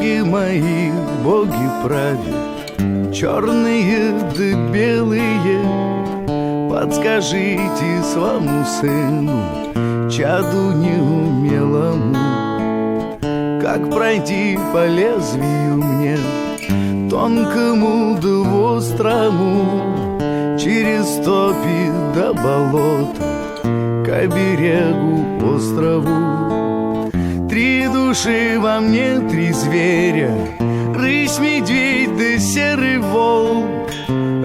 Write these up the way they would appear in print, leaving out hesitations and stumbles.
Боги мои, боги правят, черные да белые, подскажите своему сыну, чаду неумелому, как пройти по лезвию мне, тонкому да острому, через топи да болота, к берегу острову. Три души во мне, три зверя, рысь, медведь да серый волк,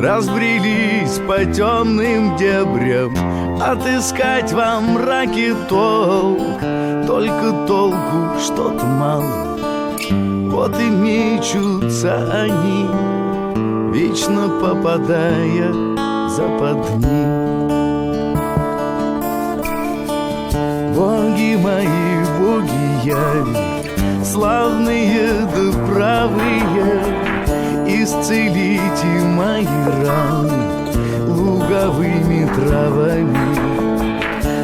разбрелись по темным дебрям, отыскать во мраке толк. Только толку что-то мало, вот и мечутся они, вечно попадая в западни. Боги мои, боги яви, славные да правые, исцелите мои раны луговыми травами.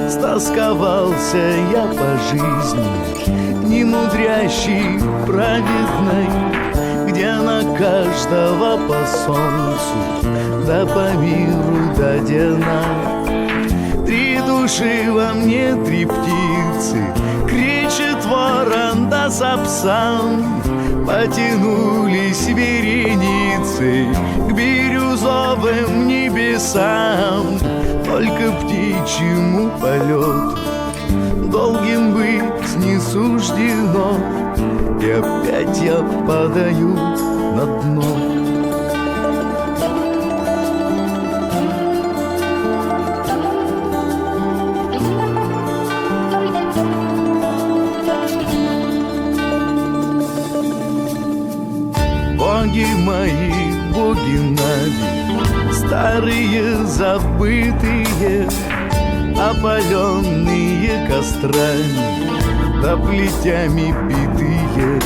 Стосковался я по жизни, немудрящей, праведной, где на каждого по солнцу, да по миру дадена. Три души во мне, три птицы, кричит ворон да сапсан, потянулись вереницей к бирюзовым небесам. Только птичьему полету долгим быть не суждено, и опять я падаю на дно. Боги мои, боги Нави, старые забытые, опаленные кострами да плетями битые.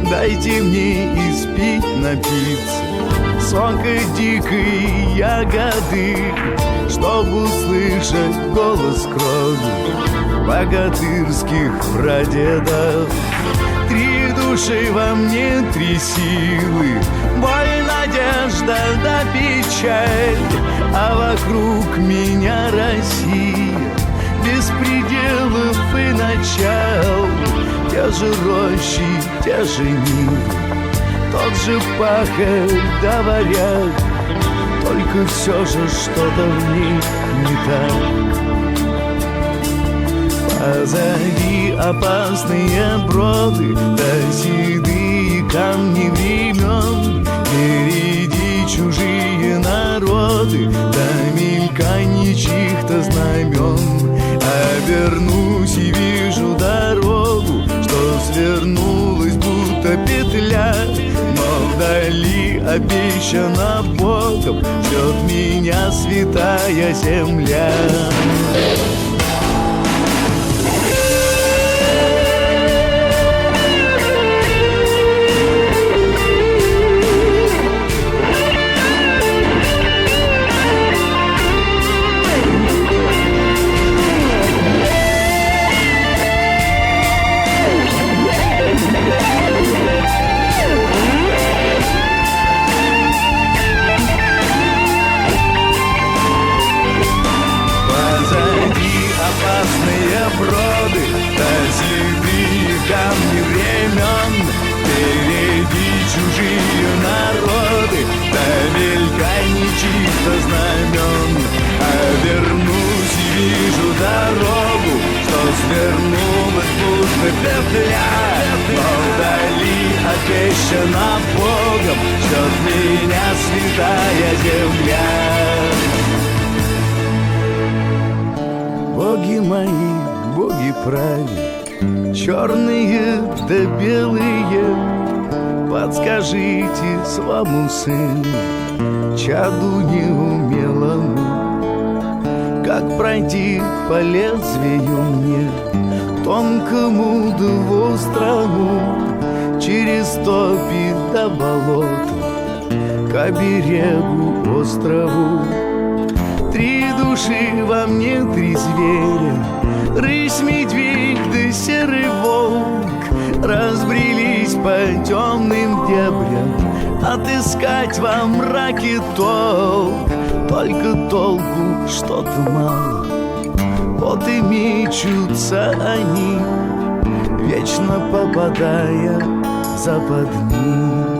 Дайте мне испить, напиться сока дикой ягоды, чтоб услышать голос крови богатырских прадедов. Три души во мне, три силы, боль, надежда да печаль, а вокруг меня Россия, без пределов и начал. Те же рощи, те же нивы, тот же пахарь да варяг, только все же что-то в них не так. Позади опасные броды, да седые камни времен, впереди чужие народы, да мельканье чьих-то знамен. Обернусь и вижу дорогу, что свернулась будто петля, но вдали обещана Богом ждет меня святая земля. Броды, да седые камни времен, впереди чужие народы, да мельканье чьих-то знамен. Обернусь и вижу дорогу, что свернулась будто петля, но вдали обещана Богом ждет меня святая земля. Боги мои, боги правят, черные да белые, подскажите своему сыну, чаду неумелому, как пройти по лезвию мне, тонкому да острому, через топи да болота, к берегу острову. Три души во мне, три зверя, рысь, медведь да серый волк, разбрелись по темным дебрям, отыскать во мраке толк. Только толку что-то мало, вот и мечутся они, вечно попадая в западни.